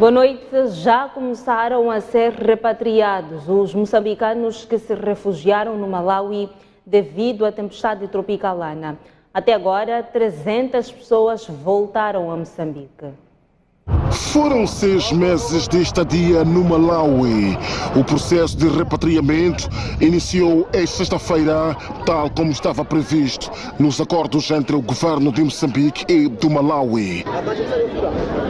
Boa noite. Já começaram a ser repatriados os moçambicanos que se refugiaram no Malawi devido à tempestade tropical Ana. Até agora, 300 pessoas voltaram a Moçambique. Foram 6 meses de estadia no Malawi. O processo de repatriamento iniciou esta sexta-feira, tal como estava previsto nos acordos entre o governo de Moçambique e do Malawi.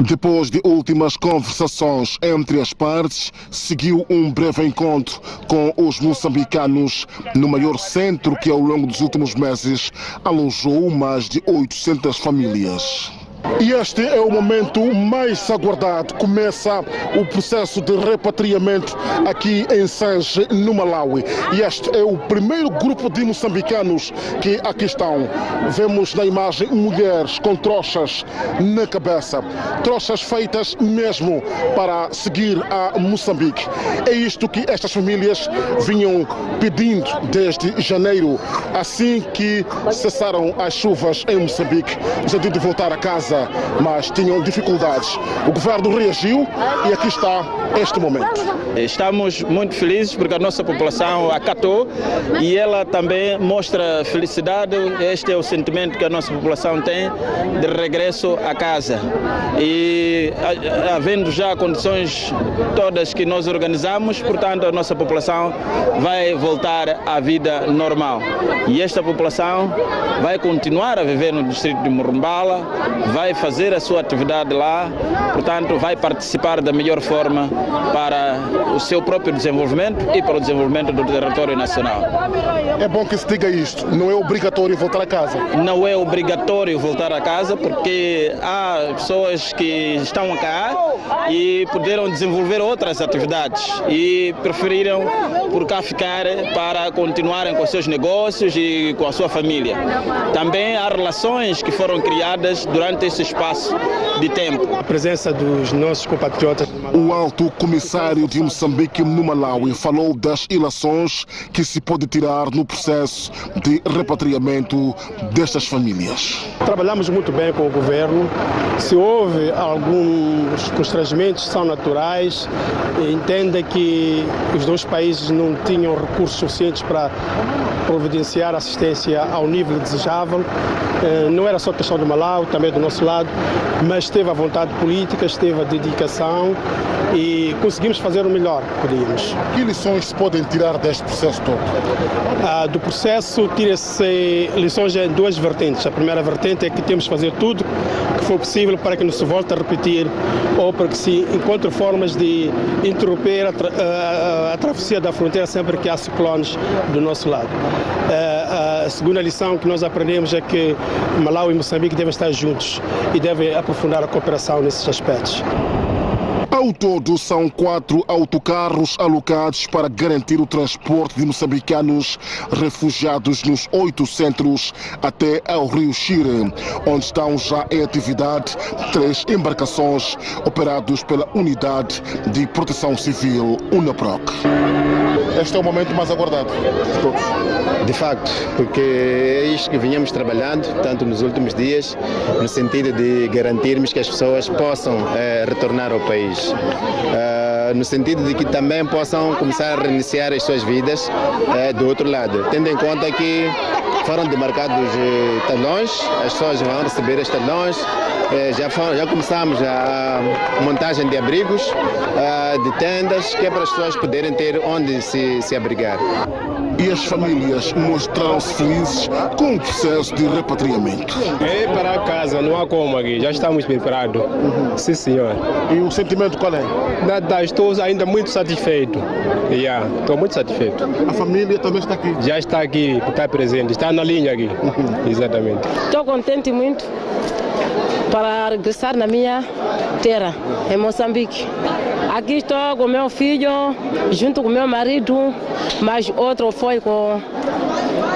Depois de últimas conversações entre as partes, seguiu um breve encontro com os moçambicanos no maior centro que ao longo dos últimos meses alojou mais de 800 famílias. E este é o momento mais aguardado. Começa o processo de repatriamento aqui em Sanje, no Malawi. E este é o primeiro grupo de moçambicanos que aqui estão. Vemos na imagem mulheres com trouxas na cabeça. Trouxas feitas mesmo para seguir a Moçambique. É isto que estas famílias vinham pedindo desde janeiro, assim que cessaram as chuvas em Moçambique, no sentido de voltar a casa. Mas tinham dificuldades. O governo reagiu e aqui está este momento. Estamos muito felizes porque a nossa população acatou e ela também mostra felicidade. Este é o sentimento que a nossa população tem de regresso a casa. E havendo já condições todas que nós organizamos, portanto a nossa população vai voltar à vida normal. E esta população vai continuar a viver no distrito de Morumbala, vai fazer a sua atividade lá, portanto vai participar da melhor forma para o seu próprio desenvolvimento e para o desenvolvimento do território nacional. É bom que se diga isto, não é obrigatório voltar a casa? Não é obrigatório voltar a casa porque há pessoas que estão cá e puderam desenvolver outras atividades e preferiram por cá ficar para continuarem com seus negócios e com a sua família. Também há relações que foram criadas durante esse espaço de tempo. A presença dos nossos compatriotas. O alto comissário de Moçambique no Malawi falou das ilações que se pode tirar no processo de repatriamento destas famílias. Trabalhamos muito bem com o governo. Se houve alguns constrangimentos, são naturais. Entenda que os dois países não tinham recursos suficientes para providenciar assistência ao nível desejável. Não era só questão do Malawi, também do nosso lado, mas teve a vontade política, teve a dedicação e conseguimos fazer o melhor que podíamos. Que lições se podem tirar deste processo todo? Do processo tira-se lições em duas vertentes. A primeira vertente é que temos que fazer tudo que for possível para que não se volte a repetir ou para que se encontre formas de interromper a travessia da fronteira sempre que há ciclones do nosso lado. A segunda lição que nós aprendemos é que Malawi e Moçambique devem estar juntos e devem aprofundar a cooperação nesses aspectos. Ao todo, são 4 autocarros alocados para garantir o transporte de moçambicanos refugiados nos 8 centros até ao Rio Shire, onde estão já em atividade 3 embarcações operadas pela Unidade de Proteção Civil, UNAPROC. Este é o momento mais aguardado de todos. De facto, porque é isto que vinhamos trabalhando, tanto nos últimos dias, no sentido de garantirmos que as pessoas possam retornar ao país. No sentido de que também possam começar a reiniciar as suas vidas do outro lado, tendo em conta que foram demarcados talões, as pessoas vão receber os talões, já começamos a montagem de abrigos, de tendas, que é para as pessoas poderem ter onde se abrigar. E as famílias mostraram-se felizes com o processo de repatriamento. É para casa, não há como aqui, já estamos preparados. Sim, senhor. E o sentimento qual é? Estou ainda muito satisfeito. Estou muito satisfeito. A família também está aqui? Já está aqui, está presente, está na linha aqui. Exatamente. Estou contente muito para regressar na minha terra, em Moçambique. Aqui estou com meu filho, junto com meu marido, mas outro foi com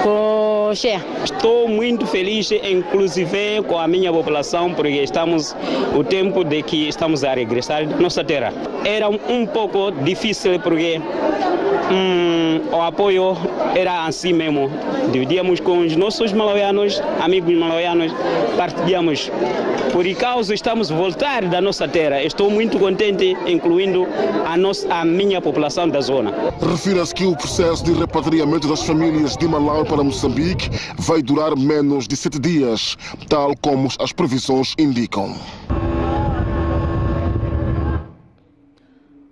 o Che. Estou muito feliz, inclusive com a minha população, porque estamos o tempo de que estamos a regressar à nossa terra. Era um pouco difícil porque o apoio era assim mesmo. Dividíamos com os nossos malauianos, amigos malauianos, partilhamos. Por causa estamos a voltar da nossa terra. Estou muito contente, incluindo a minha população da zona. Refira-se que o processo de repatriamento das famílias de Malawi para Moçambique vai durar menos de 7 dias, tal como as previsões indicam.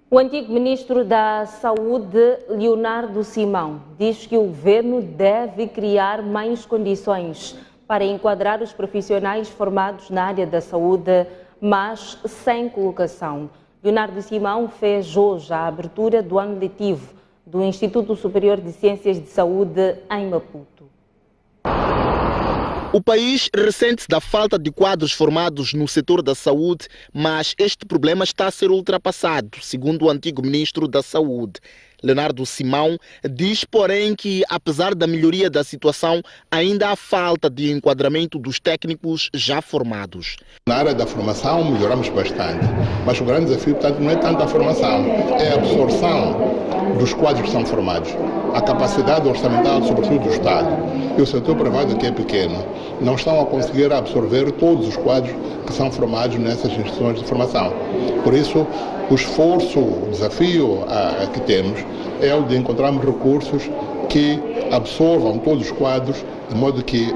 O antigo ministro da Saúde, Leonardo Simão, diz que o governo deve criar mais condições para enquadrar os profissionais formados na área da saúde, mas sem colocação. Leonardo Simão fez hoje a abertura do ano letivo do Instituto Superior de Ciências de Saúde em Maputo. O país ressente-se da falta de quadros formados no setor da saúde, mas este problema está a ser ultrapassado, segundo o antigo ministro da Saúde. Leonardo Simão diz, porém, que apesar da melhoria da situação, ainda há falta de enquadramento dos técnicos já formados. Na área da formação melhoramos bastante, mas o grande desafio, portanto, não é tanto a formação, é a absorção dos quadros que são formados, a capacidade orçamental, sobretudo do Estado, e o setor privado, que é pequeno, não estão a conseguir absorver todos os quadros que são formados nessas instituições de formação. Por isso, o esforço, o desafio que temos é o de encontrarmos recursos que absorvam todos os quadros, de modo que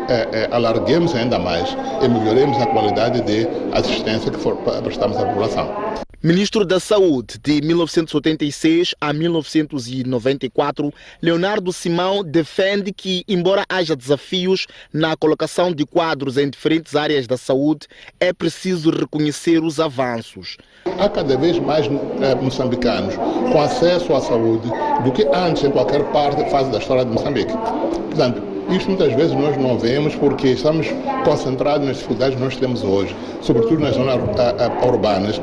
alarguemos ainda mais e melhoremos a qualidade de assistência que prestamos à população. Ministro da Saúde de 1986 a 1994, Leonardo Simão defende que, embora haja desafios na colocação de quadros em diferentes áreas da saúde, é preciso reconhecer os avanços. Há cada vez mais moçambicanos com acesso à saúde do que antes em qualquer fase da história de Moçambique. Portanto, isto muitas vezes nós não vemos porque estamos concentrados nas dificuldades que nós temos hoje, sobretudo nas zonas urbanas.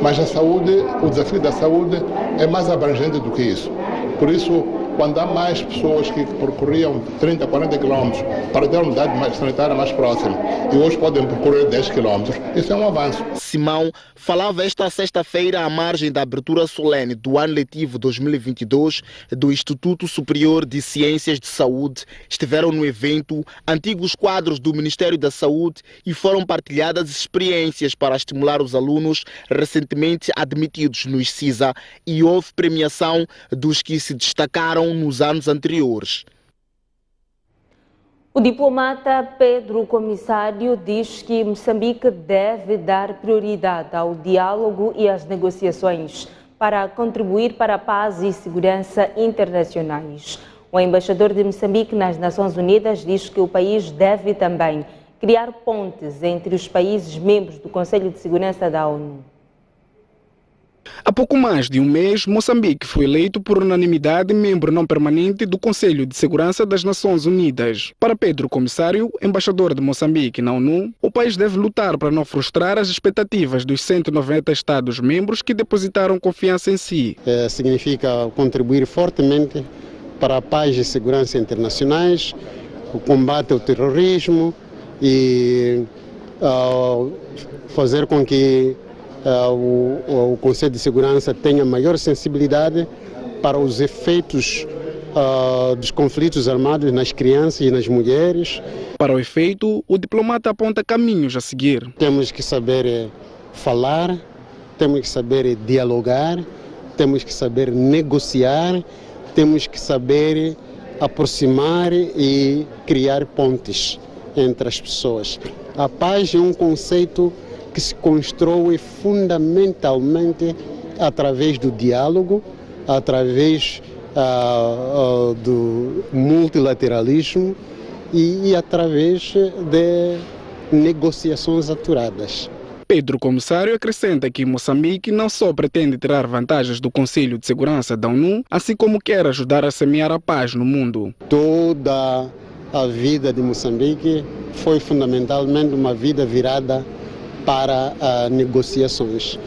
Mas a saúde, o desafio da saúde é mais abrangente do que isso. Por isso, quando há mais pessoas que percorriam 30, 40 quilômetros para ter uma unidade sanitária mais próxima e hoje podem percorrer 10 quilômetros, isso é um avanço. Simão falava esta sexta-feira à margem da abertura solene do ano letivo 2022 do Instituto Superior de Ciências de Saúde. Estiveram no evento antigos quadros do Ministério da Saúde e foram partilhadas experiências para estimular os alunos recentemente admitidos no CISA, e houve premiação dos que se destacaram nos anos anteriores. O diplomata Pedro Comissário diz que Moçambique deve dar prioridade ao diálogo e às negociações para contribuir para a paz e segurança internacionais. O embaixador de Moçambique nas Nações Unidas diz que o país deve também criar pontes entre os países membros do Conselho de Segurança da ONU. Há pouco mais de um mês, Moçambique foi eleito por unanimidade membro não permanente do Conselho de Segurança das Nações Unidas. Para Pedro Comissário, embaixador de Moçambique na ONU, o país deve lutar para não frustrar as expectativas dos 190 Estados-membros que depositaram confiança em si. Significa contribuir fortemente para a paz e segurança internacionais, o combate ao terrorismo e fazer com que o Conselho de Segurança tenha maior sensibilidade para os efeitos dos conflitos armados nas crianças e nas mulheres. Para o efeito, o diplomata aponta caminhos a seguir. Temos que saber falar, temos que saber dialogar, temos que saber negociar, temos que saber aproximar e criar pontes entre as pessoas. A paz é um conceito que se constrói fundamentalmente através do diálogo, através do multilateralismo e através de negociações aturadas. Pedro Comissário acrescenta que Moçambique não só pretende tirar vantagens do Conselho de Segurança da ONU, assim como quer ajudar a semear a paz no mundo. Toda a vida de Moçambique foi fundamentalmente uma vida virada para negociações.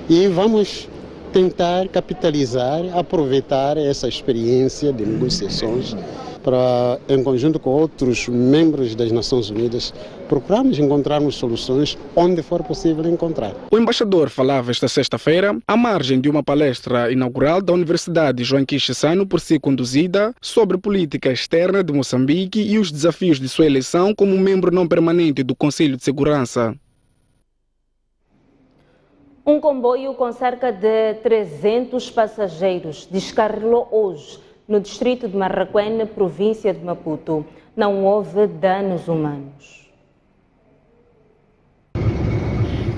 E vamos tentar capitalizar, aproveitar essa experiência de negociações para, em conjunto com outros membros das Nações Unidas, procurarmos encontrarmos soluções onde for possível encontrar. O embaixador falava esta sexta-feira à margem de uma palestra inaugural da Universidade Joaquim Chissano, por si conduzida, sobre política externa de Moçambique e os desafios de sua eleição como membro não permanente do Conselho de Segurança. Um comboio com cerca de 300 passageiros descarrilou hoje no distrito de Marraquene, província de Maputo. Não houve danos humanos.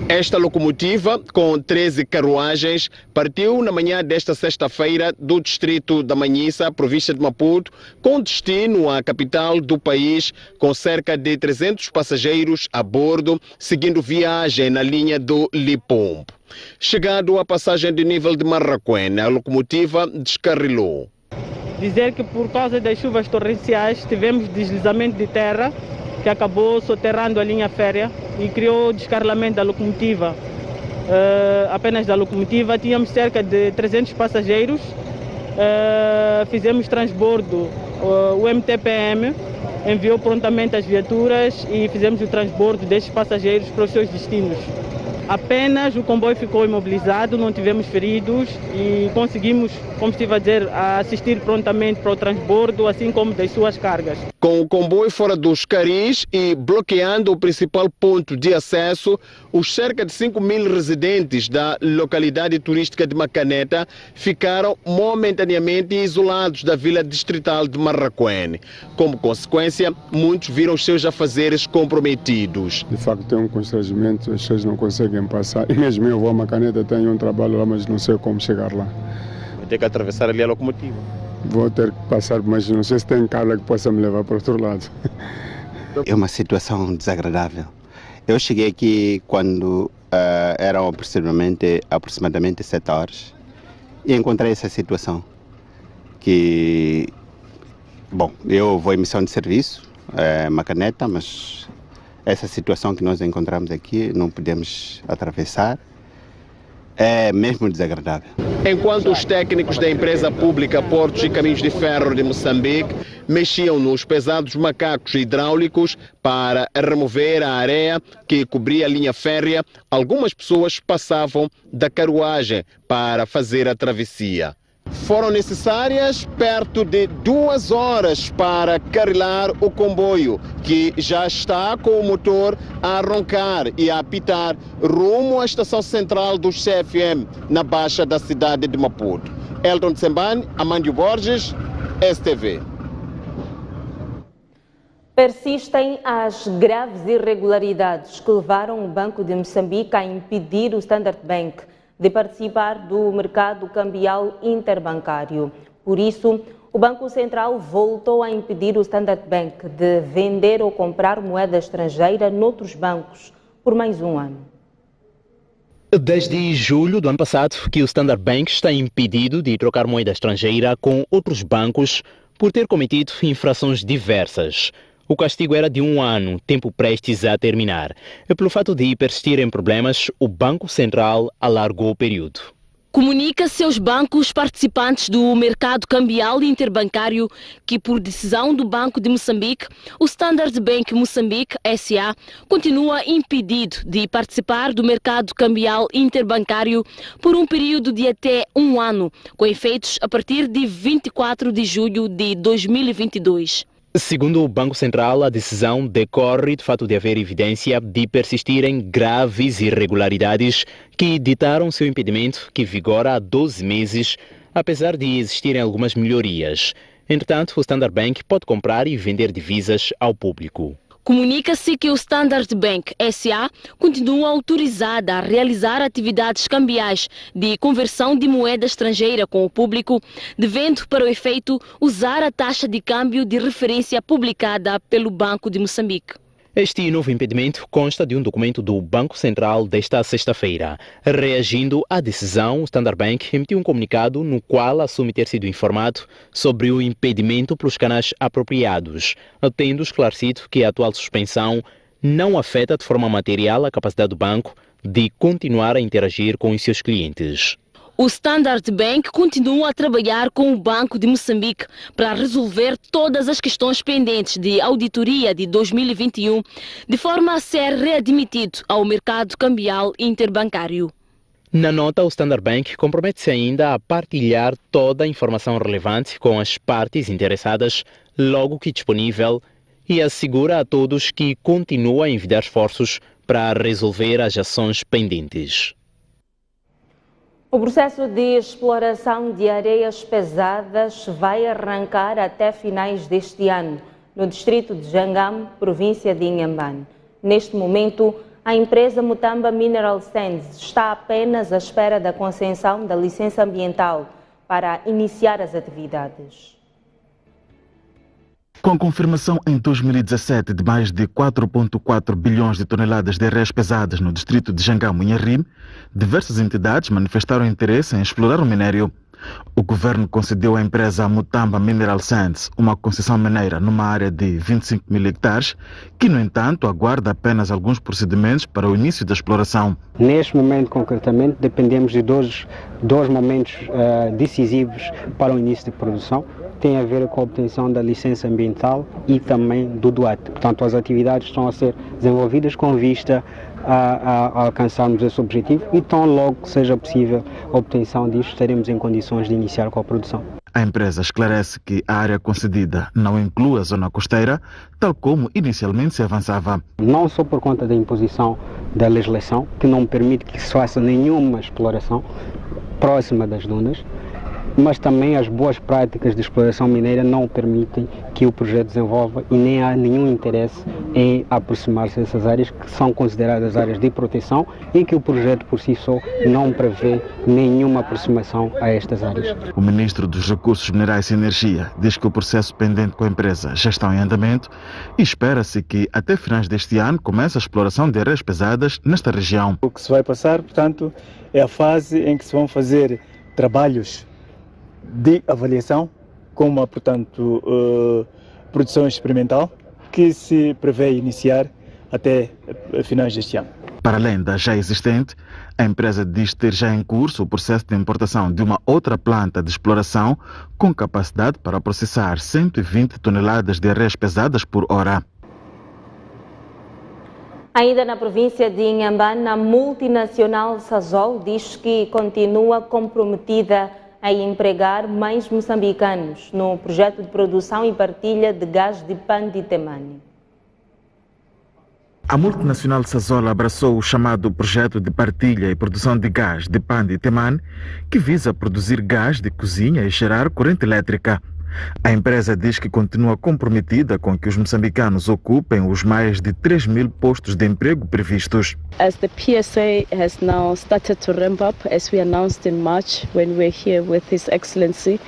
Esta locomotiva, com 13 carruagens, partiu na manhã desta sexta-feira do distrito da Manhissa, província de Maputo, com destino à capital do país, com cerca de 300 passageiros a bordo, seguindo viagem na linha do Lipombo. Chegado à passagem de nível de Marraquene, a locomotiva descarrilou. Dizer que por causa das chuvas torrenciais tivemos deslizamento de terra que acabou soterrando a linha férrea e criou descarrilamento da locomotiva. Apenas da locomotiva tínhamos cerca de 300 passageiros, fizemos transbordo, o MTPM enviou prontamente as viaturas e fizemos o transbordo destes passageiros para os seus destinos. Apenas o comboio ficou imobilizado, não tivemos feridos e conseguimos, como estive a dizer, assistir prontamente para o transbordo, assim como das suas cargas. Com o comboio fora dos caris e bloqueando o principal ponto de acesso, os cerca de 5.000 residentes da localidade turística de Macaneta ficaram momentaneamente isolados da vila distrital de Marraquene. Como consequência, muitos viram os seus afazeres comprometidos. De facto, tem um constrangimento, as pessoas não conseguem passar. E mesmo eu vou a Macaneta, tenho um trabalho lá, mas não sei como chegar lá. Vai ter que atravessar ali a locomotiva. Vou ter que passar, mas não sei se tem carga que possa me levar para o outro lado. É uma situação desagradável. Eu cheguei aqui quando eram aproximadamente 7 horas e encontrei essa situação. Que, bom, eu vou em missão de serviço, Macaneta, mas essa situação que nós encontramos aqui não podemos atravessar. É mesmo desagradável. Enquanto os técnicos da empresa pública Portos e Caminhos de Ferro de Moçambique mexiam nos pesados macacos hidráulicos para remover a areia que cobria a linha férrea, algumas pessoas passavam da carruagem para fazer a travessia. Foram necessárias perto de 2 horas para carrilar o comboio, que já está com o motor a roncar e a apitar rumo à estação central do CFM, na baixa da cidade de Maputo. Elton Tsembani, Amândio Borges, STV. Persistem as graves irregularidades que levaram o Banco de Moçambique a impedir o Standard Bank de participar do mercado cambial interbancário. Por isso, o Banco Central voltou a impedir o Standard Bank de vender ou comprar moeda estrangeira noutros bancos por mais um ano. Desde julho do ano passado que o Standard Bank está impedido de trocar moeda estrangeira com outros bancos por ter cometido infrações diversas. O castigo era de 1 ano, tempo prestes a terminar. E pelo fato de persistirem problemas, o Banco Central alargou o período. Comunica-se aos bancos participantes do mercado cambial interbancário que, por decisão do Banco de Moçambique, o Standard Bank Moçambique S.A. continua impedido de participar do mercado cambial interbancário por um período de até 1 ano, com efeitos a partir de 24 de julho de 2022. Segundo o Banco Central, a decisão decorre do fato de haver evidência de persistirem graves irregularidades que ditaram seu impedimento, que vigora há 12 meses, apesar de existirem algumas melhorias. Entretanto, o Standard Bank pode comprar e vender divisas ao público. Comunica-se que o Standard Bank S.A. continua autorizada a realizar atividades cambiais de conversão de moeda estrangeira com o público, devendo, para o efeito, usar a taxa de câmbio de referência publicada pelo Banco de Moçambique. Este novo impedimento consta de um documento do Banco Central desta sexta-feira. Reagindo à decisão, o Standard Bank emitiu um comunicado no qual assume ter sido informado sobre o impedimento pelos canais apropriados, tendo esclarecido que a atual suspensão não afeta de forma material a capacidade do banco de continuar a interagir com os seus clientes. O Standard Bank continua a trabalhar com o Banco de Moçambique para resolver todas as questões pendentes de auditoria de 2021, de forma a ser readmitido ao mercado cambial interbancário. Na nota, o Standard Bank compromete-se ainda a partilhar toda a informação relevante com as partes interessadas, logo que disponível, e assegura a todos que continua a enviar esforços para resolver as ações pendentes. O processo de exploração de areias pesadas vai arrancar até finais deste ano, no distrito de Jangam, província de Inhambane. Neste momento, a empresa Mutamba Mineral Sands está apenas à espera da concessão da licença ambiental para iniciar as atividades. Com a confirmação em 2017 de mais de 4,4 bilhões de toneladas de areias pesadas no distrito de Jangam, Inharim, diversas entidades manifestaram interesse em explorar o minério. O governo concedeu à empresa Mutamba Mineral Sands uma concessão mineira numa área de 25 mil hectares, que, no entanto, aguarda apenas alguns procedimentos para o início da exploração. Neste momento, concretamente, dependemos de dois momentos decisivos para o início de produção. Tem a ver com a obtenção da licença ambiental e também do DUAT. Portanto, as atividades estão a ser desenvolvidas com vista a alcançarmos esse objetivo e tão logo que seja possível a obtenção disto, estaremos em condições de iniciar com a produção. A empresa esclarece que a área concedida não inclui a zona costeira, tal como inicialmente se avançava. Não só por conta da imposição da legislação, que não permite que se faça nenhuma exploração próxima das dunas, mas também as boas práticas de exploração mineira não permitem que o projeto desenvolva e nem há nenhum interesse em aproximar-se dessas áreas que são consideradas áreas de proteção e que o projeto por si só não prevê nenhuma aproximação a estas áreas. O ministro dos Recursos Minerais e Energia diz que o processo pendente com a empresa já está em andamento e espera-se que até finais deste ano comece a exploração de areias pesadas nesta região. O que se vai passar, portanto, é a fase em que se vão fazer trabalhos de avaliação com uma, portanto, produção experimental que se prevê iniciar até finais deste ano. Para além da já existente, a empresa diz ter já em curso o processo de importação de uma outra planta de exploração com capacidade para processar 120 toneladas de areias pesadas por hora. Ainda na província de Inhambane, a multinacional Sasol diz que continua comprometida a empregar mais moçambicanos no projeto de produção e partilha de gás de Panditemane. A multinacional Sasol abraçou o chamado projeto de partilha e produção de gás de Panditemane, que visa produzir gás de cozinha e gerar corrente elétrica. A empresa diz que continua comprometida com que os moçambicanos ocupem os mais de 3 mil postos de emprego previstos. As the PSA has now started to ramp up, as we announced in March when we were here with His Excellency,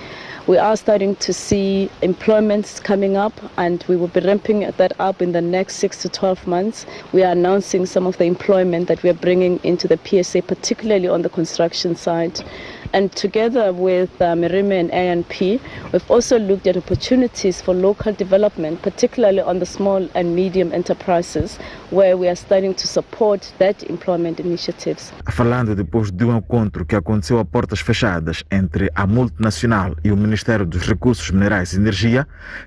we are starting to see employments coming up, and we will be ramping that up in the next 6 to 12 months. We are announcing some of the employment that we are bringing into the PSA, particularly on the construction side. And together with Mirime and ANP, we've also looked at opportunities for local development, particularly on the small and medium enterprises, where we are starting to support that employment initiatives. Falando depois de um encontro que aconteceu a portas fechadas entre a multinacional e o Ministério dos Recursos Minerais e Energia,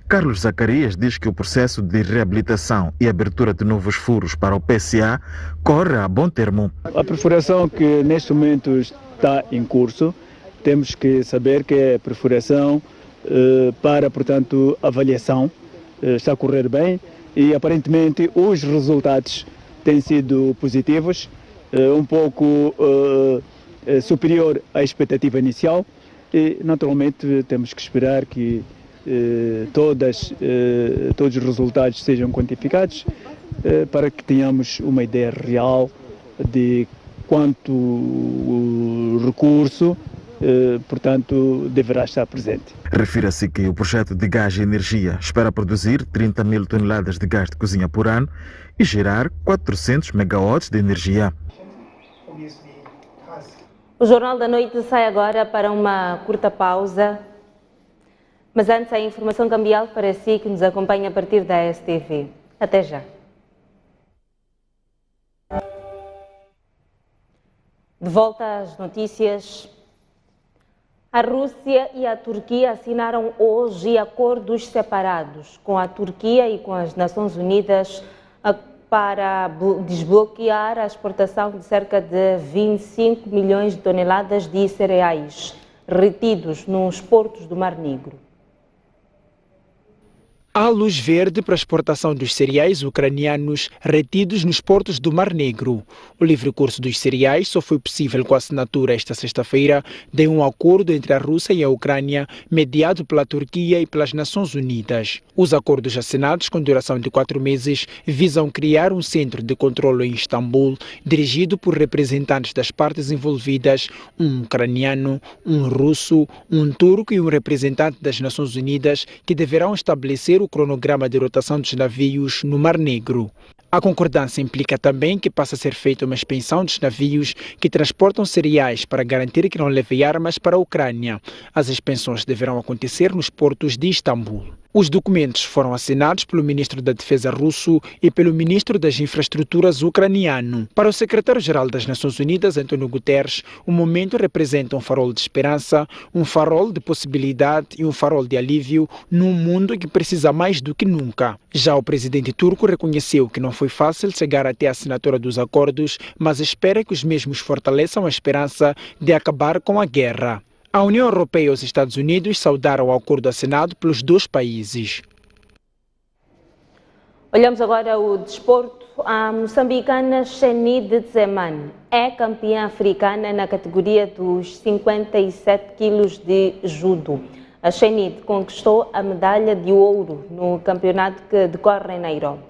Carlos Zacarias diz que o processo de reabilitação e abertura de novos furos para o PSA corre a bom termo. A perfuração que neste momento está em curso, temos que saber que a perfuração para, portanto, avaliação está a correr bem e aparentemente os resultados têm sido positivos, um pouco superior à expectativa inicial e naturalmente temos que esperar que todos os resultados sejam quantificados para que tenhamos uma ideia real de quanto o recurso, portanto, deverá estar presente. Refira-se que o projeto de gás e energia espera produzir 30 mil toneladas de gás de cozinha por ano e gerar 400 megawatts de energia. O Jornal da Noite sai agora para uma curta pausa. Mas antes, a informação cambial para si que nos acompanha a partir da STV. Até já. De volta às notícias. A Rússia e a Turquia assinaram hoje acordos separados com a Turquia e com as Nações Unidas para desbloquear a exportação de cerca de 25 milhões de toneladas de cereais retidos nos portos do Mar Negro. Há luz verde para a exportação dos cereais ucranianos retidos nos portos do Mar Negro. O livre curso dos cereais só foi possível com a assinatura esta sexta-feira de um acordo entre a Rússia e a Ucrânia, mediado pela Turquia e pelas Nações Unidas. Os acordos assinados, com duração de 4 meses, visam criar um centro de controle em Istambul, dirigido por representantes das partes envolvidas, um ucraniano, um russo, um turco e um representante das Nações Unidas, que deverão estabelecer o cronograma de rotação dos navios no Mar Negro. A concordância implica também que passa a ser feita uma expensão dos navios que transportam cereais para garantir que não levem armas para a Ucrânia. As expensões deverão acontecer nos portos de Istambul. Os documentos foram assinados pelo ministro da Defesa russo e pelo ministro das Infraestruturas ucraniano. Para o secretário-geral das Nações Unidas, António Guterres, o momento representa um farol de esperança, um farol de possibilidade e um farol de alívio num mundo que precisa mais do que nunca. Já o presidente turco reconheceu que não foi fácil chegar até a assinatura dos acordos, mas espera que os mesmos fortaleçam a esperança de acabar com a guerra. A União Europeia e os Estados Unidos saudaram o acordo assinado pelos dois países. Olhamos agora o desporto. A moçambicana Chenide Tsemane é campeã africana na categoria dos 57 quilos de judo. A Chenide conquistou a medalha de ouro no campeonato que decorre em Nairobi.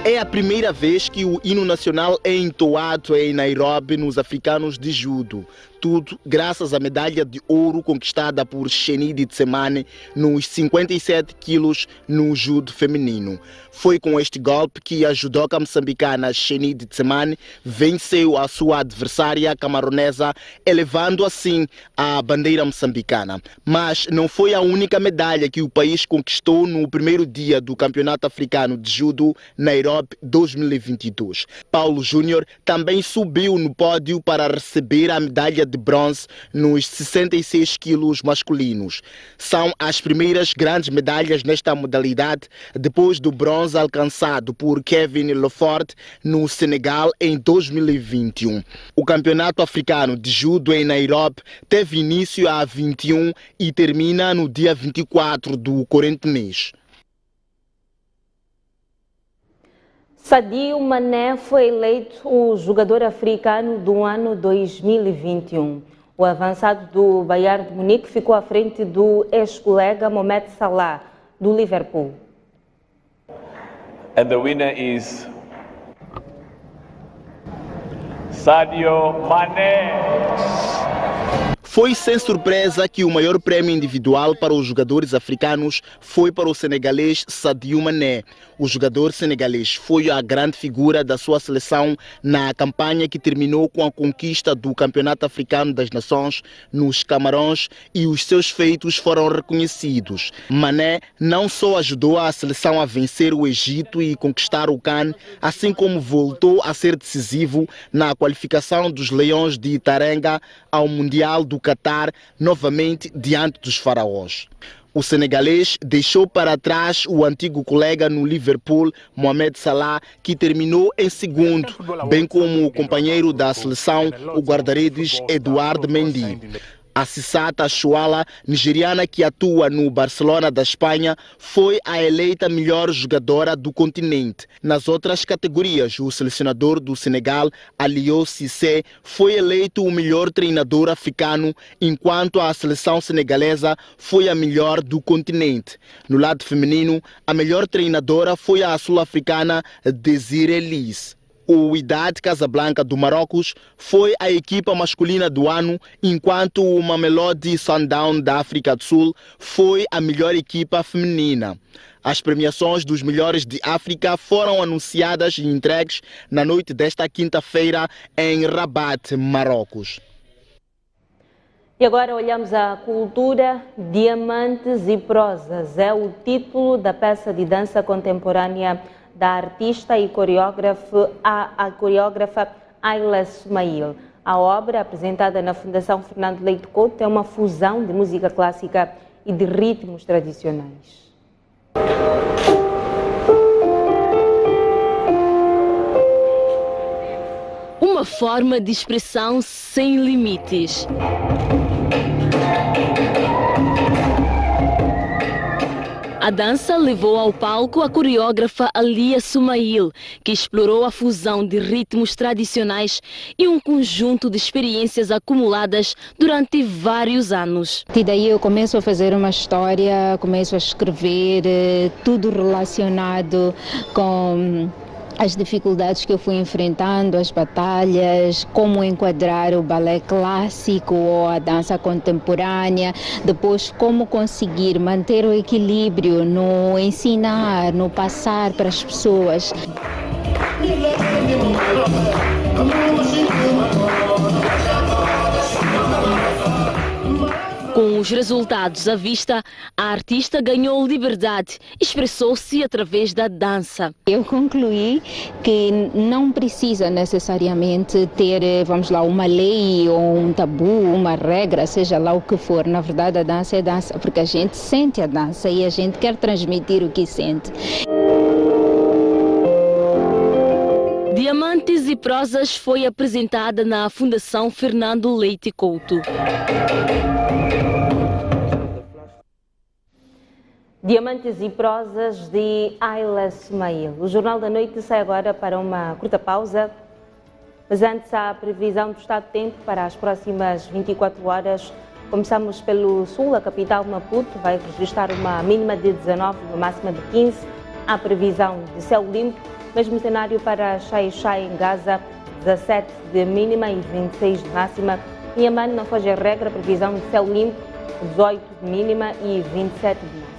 É a primeira vez que o hino nacional é entoado em Nairobi nos africanos de judo. Tudo graças à medalha de ouro conquistada por Chenide Tsemane nos 57 quilos no judo feminino. Foi com este golpe que a judoca moçambicana Chenide Tsemane venceu a sua adversária camaronesa, elevando assim a bandeira moçambicana. Mas não foi a única medalha que o país conquistou no primeiro dia do Campeonato Africano de Judo Nairobi 2022. Paulo Júnior também subiu no pódio para receber a medalha de bronze nos 66 quilos masculinos. São as primeiras grandes medalhas nesta modalidade, depois do bronze alcançado por Kevin Lefort no Senegal em 2021. O Campeonato Africano de Judo em Nairobi teve início a 21 e termina no dia 24 do corrente mês. Sadio Mané foi eleito o jogador africano do ano 2021. O avançado do Bayern de Munique ficou à frente do ex-colega Mohamed Salah, do Liverpool. And the winner is Sadio Mané. Foi sem surpresa que o maior prêmio individual para os jogadores africanos foi para o senegalês Sadio Mané. O jogador senegalês foi a grande figura da sua seleção na campanha que terminou com a conquista do Campeonato Africano das Nações nos Camarões e os seus feitos foram reconhecidos. Mané não só ajudou a seleção a vencer o Egito e conquistar o CAN, assim como voltou a ser decisivo na qualificação dos Leões de Tarenga ao Mundial do Qatar, novamente diante dos faraós. O senegalês deixou para trás o antigo colega no Liverpool, Mohamed Salah, que terminou em segundo, bem como o companheiro da seleção, o guarda-redes Edouard Mendy. A Sissata Chouala, nigeriana que atua no Barcelona da Espanha, foi a eleita melhor jogadora do continente. Nas outras categorias, o selecionador do Senegal, Aliou Cissé, foi eleito o melhor treinador africano, enquanto a seleção senegalesa foi a melhor do continente. No lado feminino, a melhor treinadora foi a sul-africana Desiree Liz. O Wydad Casablanca do Marrocos foi a equipa masculina do ano, enquanto o Mamelodi Sundowns da África do Sul foi a melhor equipa feminina. As premiações dos melhores de África foram anunciadas e entregues na noite desta quinta-feira em Rabat, Marrocos. E agora olhamos a cultura. Diamantes e Prosas é o título da peça de dança contemporânea da artista e coreógrafa Ayla Sumail. A obra, apresentada na Fundação Fernando Leite Couto, é uma fusão de música clássica e de ritmos tradicionais. Uma forma de expressão sem limites. A dança levou ao palco a coreógrafa Ayla Sumail, que explorou a fusão de ritmos tradicionais e um conjunto de experiências acumuladas durante vários anos. E daí eu começo a fazer uma história, começo a escrever tudo relacionado com as dificuldades que eu fui enfrentando, as batalhas, como enquadrar o balé clássico ou a dança contemporânea, depois como conseguir manter o equilíbrio no ensinar, no passar para as pessoas. Com os resultados à vista, a artista ganhou liberdade, expressou-se através da dança. Eu concluí que não precisa necessariamente ter, vamos lá, uma lei ou um tabu, uma regra, seja lá o que for. Na verdade, a dança é dança, porque a gente sente a dança e a gente quer transmitir o que sente. Diamantes e Prosas foi apresentada na Fundação Fernando Leite Couto. Diamantes e Prosas de Ayla Sumail. O Jornal da Noite sai agora para uma curta pausa, mas antes há a previsão do estado de tempo para as próximas 24 horas. Começamos pelo sul, a capital Maputo vai registrar uma mínima de 19, uma máxima de 15. Há previsão de céu limpo, mesmo cenário para Xai-Xai em Gaza, 17 de mínima e 26 de máxima. Inhambane, na Foz do Regra, previsão de céu limpo, 18 de mínima e 27 de máxima.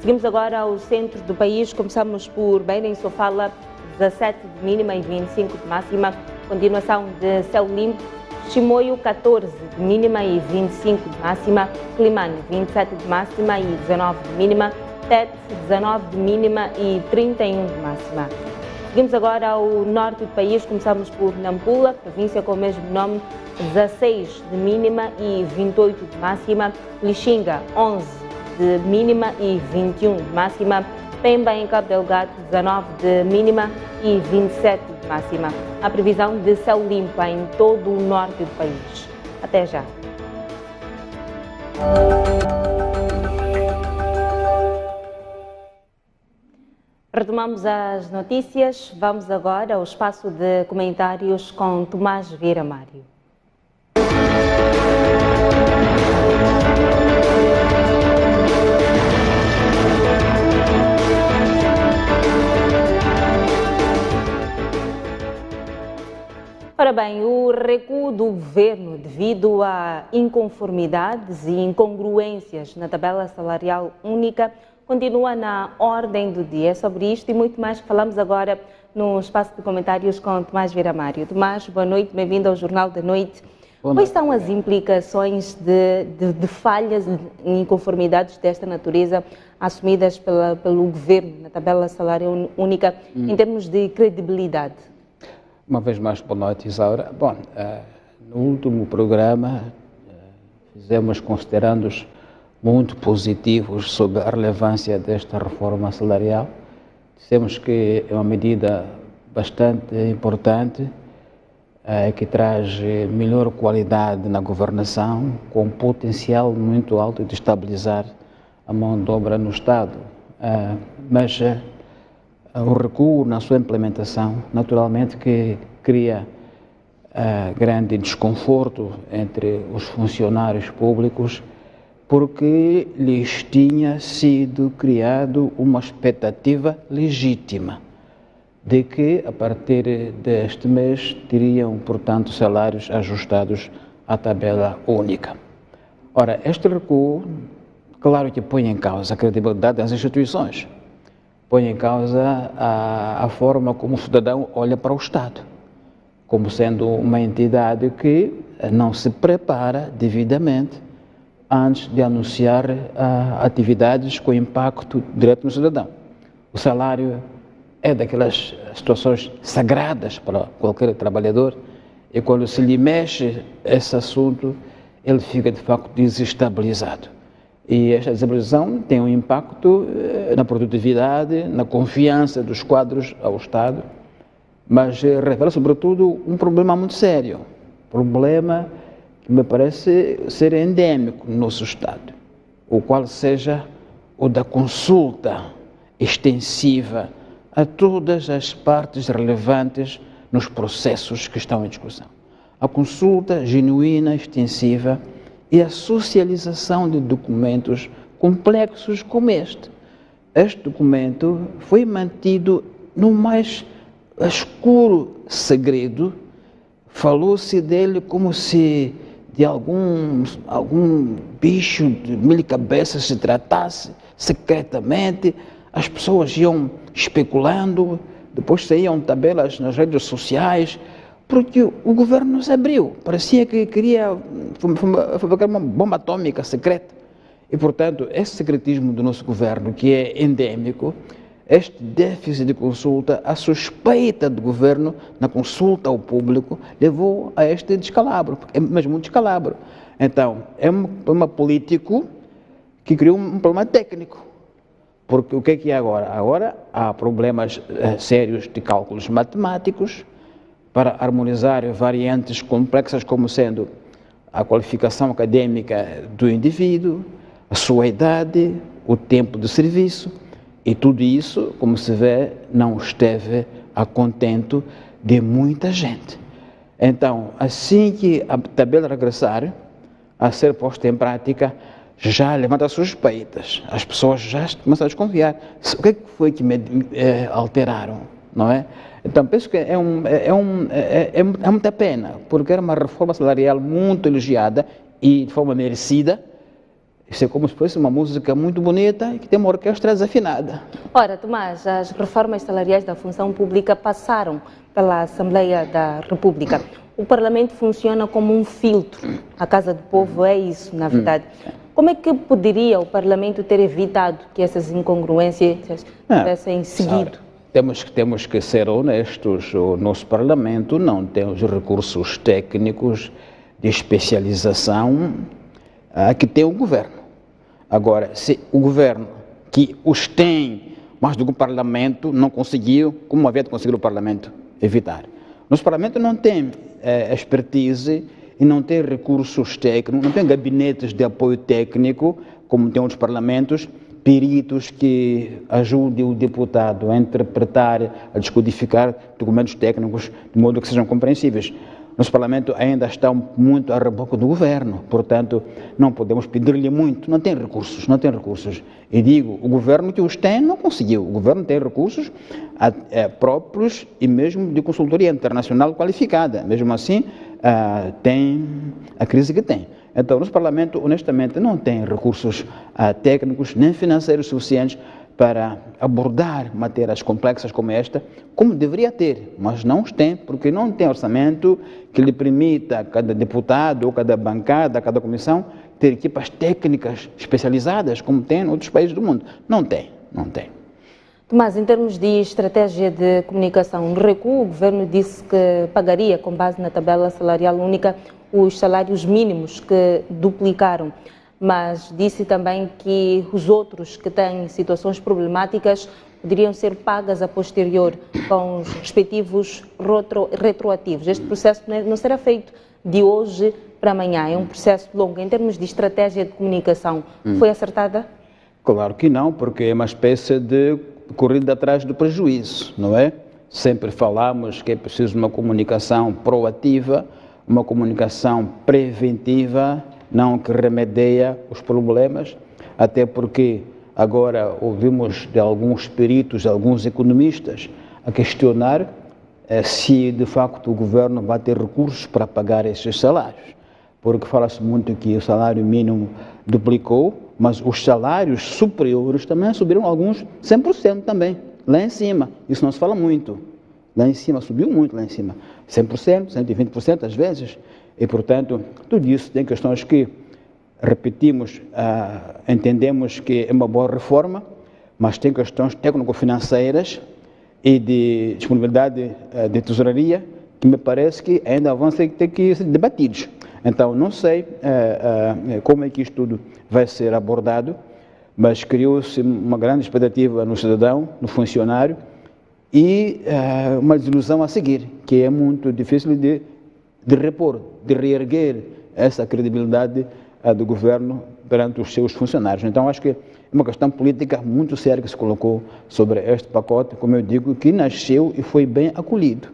Seguimos agora ao centro do país, começamos por Beira, em Sofala, 17 de mínima e 25 de máxima, continuação de céu limpo. Chimoio, 14 de mínima e 25 de máxima, Climane, 27 de máxima e 19 de mínima, Tete, 19 de mínima e 31 de máxima. Seguimos agora ao norte do país, começamos por Nampula, província com o mesmo nome, 16 de mínima e 28 de máxima, Lixinga, 11 de mínima e 21 de máxima, Pemba em Cabo Delgado, 19 de mínima e 27 de máxima. A previsão de céu limpo em todo o norte do país. Até já. Retomamos as notícias. Vamos agora ao espaço de comentários com Tomás Vieira Mário. Ora bem, o recuo do governo devido a inconformidades e incongruências na tabela salarial única continua na ordem do dia. Sobre isto e muito mais que falamos agora no espaço de comentários com Tomás Vieira Mário. Tomás, boa noite, bem-vindo ao Jornal da Noite. Quais são as implicações de falhas e inconformidades desta natureza assumidas pelo governo na tabela salarial única em termos de credibilidade? Uma vez mais, boa noite, Isaura. Bom, no último programa fizemos considerandos muito positivos sobre a relevância desta reforma salarial. Dissemos que é uma medida bastante importante, que traz melhor qualidade na governação, com potencial muito alto de estabilizar a mão de obra no Estado. Mas o recuo na sua implementação, naturalmente que cria grande desconforto entre os funcionários públicos, porque lhes tinha sido criado uma expectativa legítima de que, a partir deste mês, teriam, portanto, salários ajustados à tabela única. Ora, este recuo, claro que põe em causa a credibilidade das instituições, põe em causa a forma como o cidadão olha para o Estado. como sendo uma entidade que não se prepara devidamente antes de anunciar atividades com impacto direto no cidadão. O salário é daquelas situações sagradas para qualquer trabalhador, e quando se lhe mexe esse assunto, ele fica de facto desestabilizado. E esta desestabilização tem um impacto na produtividade, na confiança dos quadros ao Estado, mas revela sobretudo um problema muito sério, problema que me parece ser endêmico no nosso Estado, o qual seja o da consulta extensiva a todas as partes relevantes nos processos que estão em discussão. A consulta genuína, extensiva e a socialização de documentos complexos como este. Este documento foi mantido no mais escuro segredo. Falou-se dele como se de algum bicho de 1000 cabeças se tratasse, secretamente. As pessoas iam especulando, depois saíam tabelas nas redes sociais, porque o governo não se abriu. Parecia que queria fabricar uma bomba atômica secreta. E, portanto, esse secretismo do nosso governo, que é endêmico, este déficit de consulta, a suspeita do governo na consulta ao público, levou a este descalabro, é mesmo um descalabro. Então, é um problema político que criou um problema técnico. Porque o que é agora? Agora há problemas sérios de cálculos matemáticos para harmonizar variantes complexas como sendo a qualificação acadêmica do indivíduo, a sua idade, o tempo de serviço, e tudo isso, como se vê, não esteve a contento de muita gente. Então, assim que a tabela regressar a ser posta em prática, já levanta suspeitas, as pessoas já começam a desconfiar. O que foi que me alteraram, não é? Então, penso que é muita pena, porque era uma reforma salarial muito elogiada e de forma merecida. Isso é como se fosse uma música muito bonita e que tem uma orquestra desafinada. Ora, Tomás, as reformas salariais da função pública passaram pela Assembleia da República. O Parlamento funciona como um filtro. A Casa do Povo é isso, na verdade. Como é que poderia o Parlamento ter evitado que essas incongruências tivessem seguido? Temos que ser honestos. O nosso Parlamento não tem os recursos técnicos de especialização que tem o governo. Agora, se o governo, que os tem, mas do que o Parlamento não conseguiu, como havia conseguido o Parlamento evitar? Nosso Parlamento não tem expertise e não tem recursos técnicos, não tem gabinetes de apoio técnico, como tem outros parlamentos, peritos que ajudem o deputado a interpretar, a descodificar documentos técnicos de modo que sejam compreensíveis. Nosso Parlamento ainda está muito a reboque do governo, portanto, não podemos pedir-lhe muito, não tem recursos. E digo, o governo que os tem não conseguiu. O governo tem recursos próprios e mesmo de consultoria internacional qualificada. Mesmo assim, tem a crise que tem. Então, nosso Parlamento, honestamente, não tem recursos técnicos nem financeiros suficientes para abordar matérias complexas como esta, como deveria ter, mas não os tem, porque não tem orçamento que lhe permita a cada deputado, ou cada bancada, a cada comissão, ter equipas técnicas especializadas, como tem em outros países do mundo. Não tem. Tomás, em termos de estratégia de comunicação, no recuo, o governo disse que pagaria, com base na tabela salarial única, os salários mínimos que duplicaram, mas disse também que os outros que têm situações problemáticas poderiam ser pagas a posterior com os respectivos retroativos. Este processo não será feito de hoje para amanhã, é um processo longo. Em termos de estratégia de comunicação, foi acertada? Claro que não, porque é uma espécie de corrida atrás do prejuízo, não é? Sempre falamos que é preciso uma comunicação proativa, uma comunicação preventiva, não que remedeia os problemas, até porque agora ouvimos de alguns peritos, de alguns economistas, a questionar se de facto o governo vai ter recursos para pagar esses salários, porque fala-se muito que o salário mínimo duplicou, mas os salários superiores também subiram alguns 100% também, lá em cima. Isso não se fala muito. lá em cima, subiu muito lá em cima, 100%, 120% às vezes, e portanto, tudo isso tem questões que, repetimos, entendemos que é uma boa reforma, mas tem questões técnico-financeiras e de disponibilidade de tesouraria que me parece que ainda vão ter que ser debatidos. Então, não sei como é que isto tudo vai ser abordado, mas criou-se uma grande expectativa no cidadão, no funcionário, e uma desilusão a seguir, que é muito difícil de repor, de reerguer essa credibilidade do governo perante os seus funcionários. Então, acho que é uma questão política muito séria que se colocou sobre este pacote, como eu digo, que nasceu e foi bem acolhido.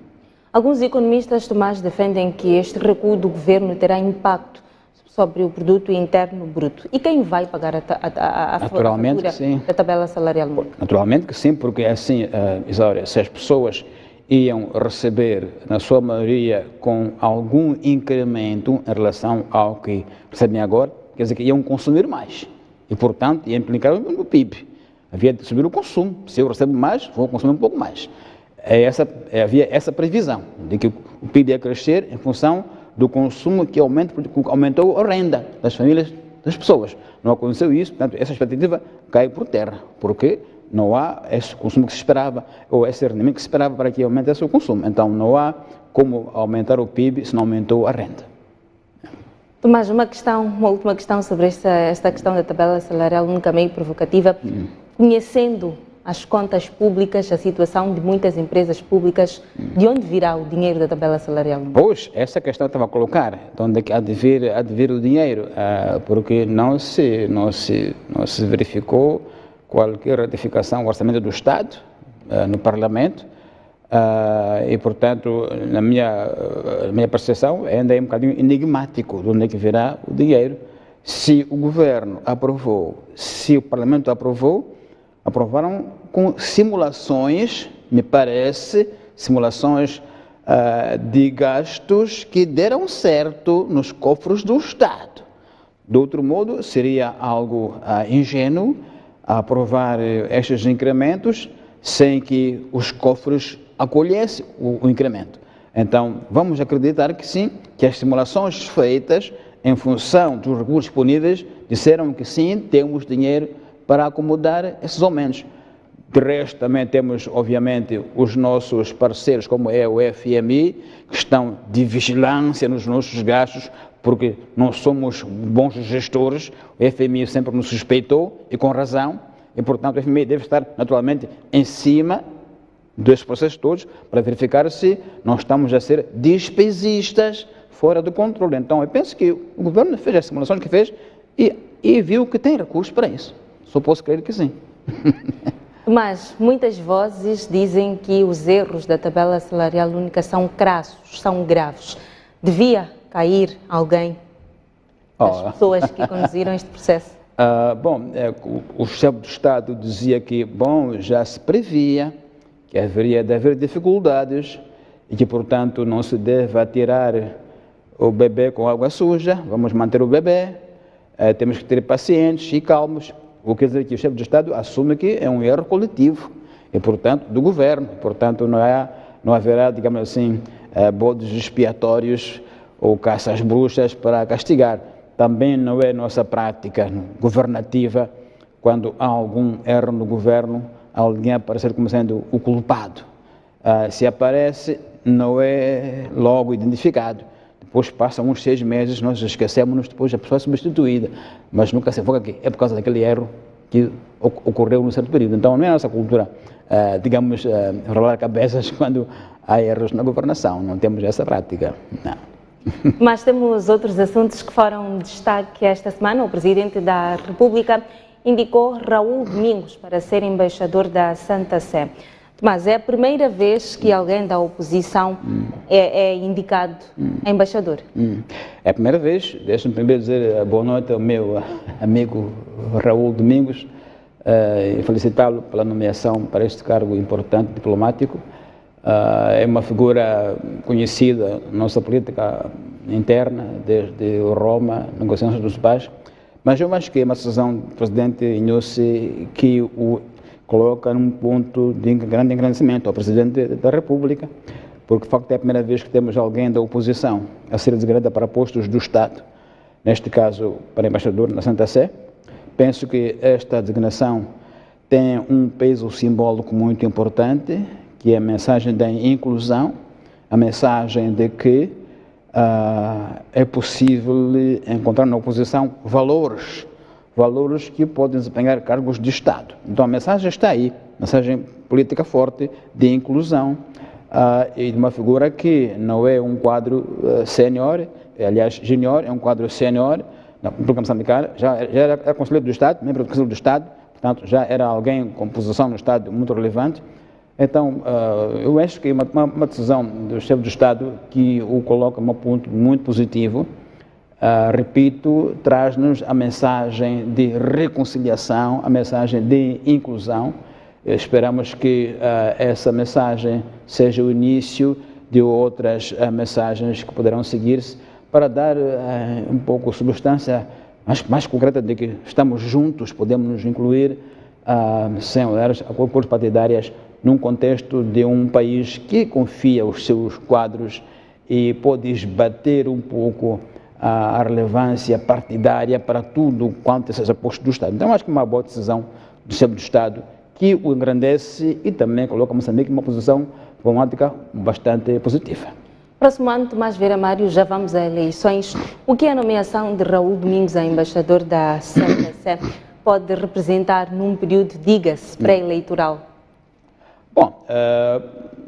Alguns economistas, Tomás, defendem que este recuo do governo terá impacto sobre o produto interno bruto. E quem vai pagar a fatura da tabela salarial única? Naturalmente que sim, porque assim, Isaura, se as pessoas iam receber, na sua maioria, com algum incremento em relação ao que recebem agora, quer dizer que iam consumir mais. E, portanto, ia implicar no PIB. Havia de subir o consumo. Se eu recebo mais, vou consumir um pouco mais. Havia essa previsão de que o PIB ia crescer em função do consumo que aumentou a renda das famílias, das pessoas. Não aconteceu isso, portanto, essa expectativa cai por terra, porque não há esse consumo que se esperava, ou esse rendimento que se esperava para que aumentasse o consumo. Então, não há como aumentar o PIB se não aumentou a renda. Tomás, uma última questão sobre esta questão da tabela salarial única, meio provocativa. Conhecendo as contas públicas, a situação de muitas empresas públicas, de onde virá o dinheiro da tabela salarial única? Pois, essa questão eu estava a colocar, de onde há de vir o dinheiro, porque não se verificou qualquer ratificação do orçamento do Estado no Parlamento, e, portanto, na minha percepção, ainda é um bocadinho enigmático de onde é que virá o dinheiro. Se o governo aprovou, se o Parlamento aprovaram com simulações, me parece, simulações de gastos que deram certo nos cofres do Estado. De outro modo, seria algo ingênuo aprovar estes incrementos sem que os cofres acolhessem o incremento. Então, vamos acreditar que sim, que as simulações feitas em função dos recursos disponíveis disseram que sim, temos dinheiro para acomodar esses aumentos. De resto, também temos, obviamente, os nossos parceiros, como é o FMI, que estão de vigilância nos nossos gastos, porque não somos bons gestores. O FMI sempre nos suspeitou, e com razão, e, portanto, o FMI deve estar, naturalmente, em cima desses processos todos, para verificar se não estamos a ser despesistas fora do controle. Então, eu penso que o governo fez as simulações que fez e viu que tem recursos para isso. Só posso crer que sim. Mas muitas vozes dizem que os erros da tabela salarial única são crassos, são graves. Devia cair alguém das pessoas que conduziram este processo? O chefe do Estado dizia que, já se previa que haveria de haver dificuldades e que, portanto, não se deve atirar o bebê com água suja, vamos manter o bebê, temos que ter pacientes e calmos. O que quer dizer que o chefe de Estado assume que é um erro coletivo e, portanto, do governo. Portanto, não haverá, digamos assim, bodes expiatórios ou caça às bruxas para castigar. Também não é nossa prática governativa, quando há algum erro no governo, alguém aparecer como sendo o culpado. Se aparece, não é logo identificado. Depois passam uns 6 meses, nós esquecemos-nos, depois a pessoa é substituída. Mas nunca se foca que é por causa daquele erro que ocorreu num certo período. Então, não é a nossa cultura, rolar cabeças quando há erros na governação. Não temos essa prática, não. Mas temos outros assuntos que foram destaque esta semana. O Presidente da República indicou Raul Domingos para ser embaixador da Santa Sé. Mas é a primeira vez que alguém da oposição é indicado embaixador. É a primeira vez. Deixa-me primeiro dizer boa noite ao meu amigo Raul Domingos e felicitá-lo pela nomeação para este cargo importante, diplomático. É uma figura conhecida na nossa política interna, desde Roma, negociações dos pais. Mas eu acho que é uma decisão do Presidente Inhosse que coloca num ponto de grande engrandecimento ao Presidente da República, porque de facto é a primeira vez que temos alguém da oposição a ser designado para postos do Estado, neste caso para embaixador na Santa Sé. Penso que esta designação tem um peso simbólico muito importante, que é a mensagem da inclusão, a mensagem de que é possível encontrar na oposição valores que podem desempenhar cargos de Estado. Então a mensagem está aí, mensagem política forte de inclusão e de uma figura que não é um quadro sênior, aliás, júnior, é um quadro sênior na República Moçambicana, já era conselheiro do Estado, membro do Conselho do Estado, portanto já era alguém com posição no Estado muito relevante. Então, eu acho que uma decisão do chefe do Estado que o coloca num ponto muito positivo, repito, traz-nos a mensagem de reconciliação, a mensagem de inclusão. Esperamos que essa mensagem seja o início de outras mensagens que poderão seguir-se para dar um pouco de substância mais concreta de que estamos juntos, podemos nos incluir sem olhar a cores partidárias num contexto de um país que confia os seus quadros e pode esbater um pouco a relevância partidária para tudo quanto seja posto do Estado. Então, acho que é uma boa decisão do chefe do Estado que o engrandece e também coloca Moçambique numa posição diplomática bastante positiva. Próximo ano, Tomás Vieira Mário, já vamos a eleições. O que a nomeação de Raul Domingos a embaixador da Santa Sé pode representar num período, diga-se, pré-eleitoral? Bom,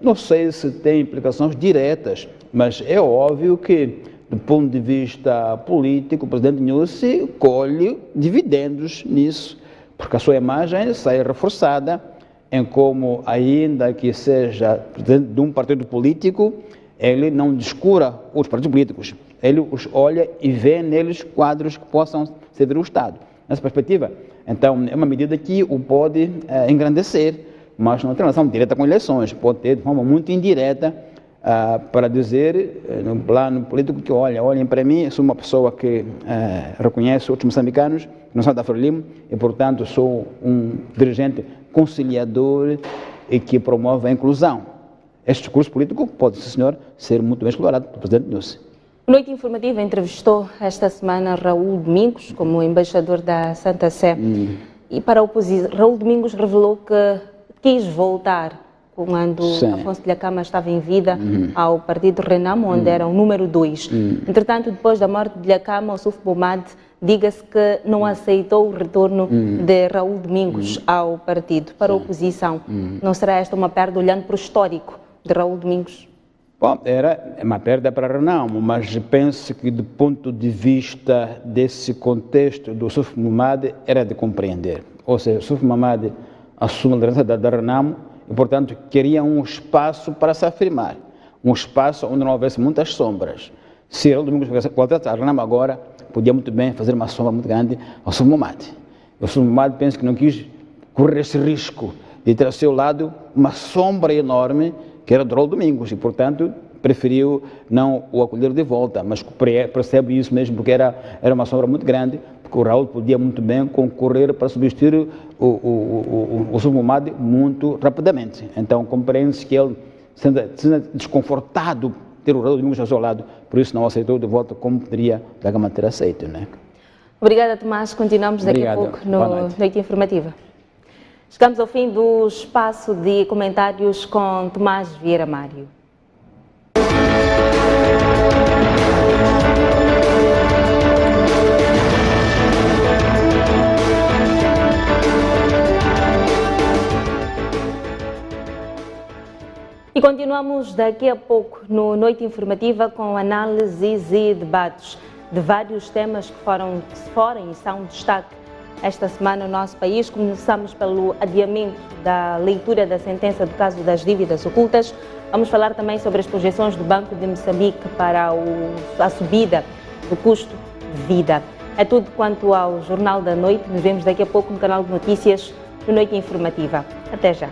não sei se tem implicações diretas, mas é óbvio que, do ponto de vista político, o presidente Nyusi colhe dividendos nisso, porque a sua imagem sai reforçada em como, ainda que seja presidente de um partido político, ele não descura os partidos políticos, ele os olha e vê neles quadros que possam servir o Estado. Nessa perspectiva, então, é uma medida que o pode engrandecer, mas não tem relação direta com eleições, pode ter de forma muito indireta para dizer, no plano político, que olhem para mim, sou uma pessoa que reconhece outros moçambicanos, não sou da Frelimo, e portanto sou um dirigente conciliador e que promove a inclusão. Este discurso político pode, sim senhor, ser muito bem explorado pelo presidente Nyusi. Noite Informativa entrevistou esta semana Raul Domingos como embaixador da Santa Sé. E para a oposição, Raul Domingos revelou que quis voltar quando Afonso Dhlakama estava em vida ao partido Renamo, onde era o número 2. Entretanto, depois da morte de Dhlakama, o Suf Bomad, diga-se que não aceitou o retorno de Raul Domingos ao partido. Para a oposição, não será esta uma perda olhando para o histórico de Raul Domingos? Bom, era uma perda para Renamo, mas penso que do ponto de vista desse contexto do Suf Bomad era de compreender. Ou seja, o Suf Bomad assume a liderança da Renamo e, portanto, queria um espaço para se afirmar, um espaço onde não houvesse muitas sombras. Se Raul Domingos voltasse a Renamo agora, podia muito bem fazer uma sombra muito grande ao Suf Bomad. O Suf Bomad penso que não quis correr esse risco de ter ao seu lado uma sombra enorme que era do Raul Domingos e, portanto, preferiu não o acolher de volta, mas percebe isso mesmo, porque era uma sombra muito grande, porque o Raul podia muito bem concorrer para substituir o Suf Bomad muito rapidamente. Então, compreende-se que ele, sendo desconfortado ter o Raul Domingos ao seu lado, por isso não aceitou de volta como poderia Dhlakama ter aceito, né? Obrigada, Tomás. Continuamos daqui a pouco no Noite Informativa. Chegamos ao fim do espaço de comentários com Tomás Vieira Mário. E continuamos daqui a pouco no Noite Informativa com análises e debates de vários temas que foram e são destaque esta semana no nosso país. Começamos pelo adiamento da leitura da sentença do caso das dívidas ocultas. Vamos falar também sobre as projeções do Banco de Moçambique para a subida do custo de vida. É tudo quanto ao Jornal da Noite. Nos vemos daqui a pouco no canal de notícias do Noite Informativa. Até já.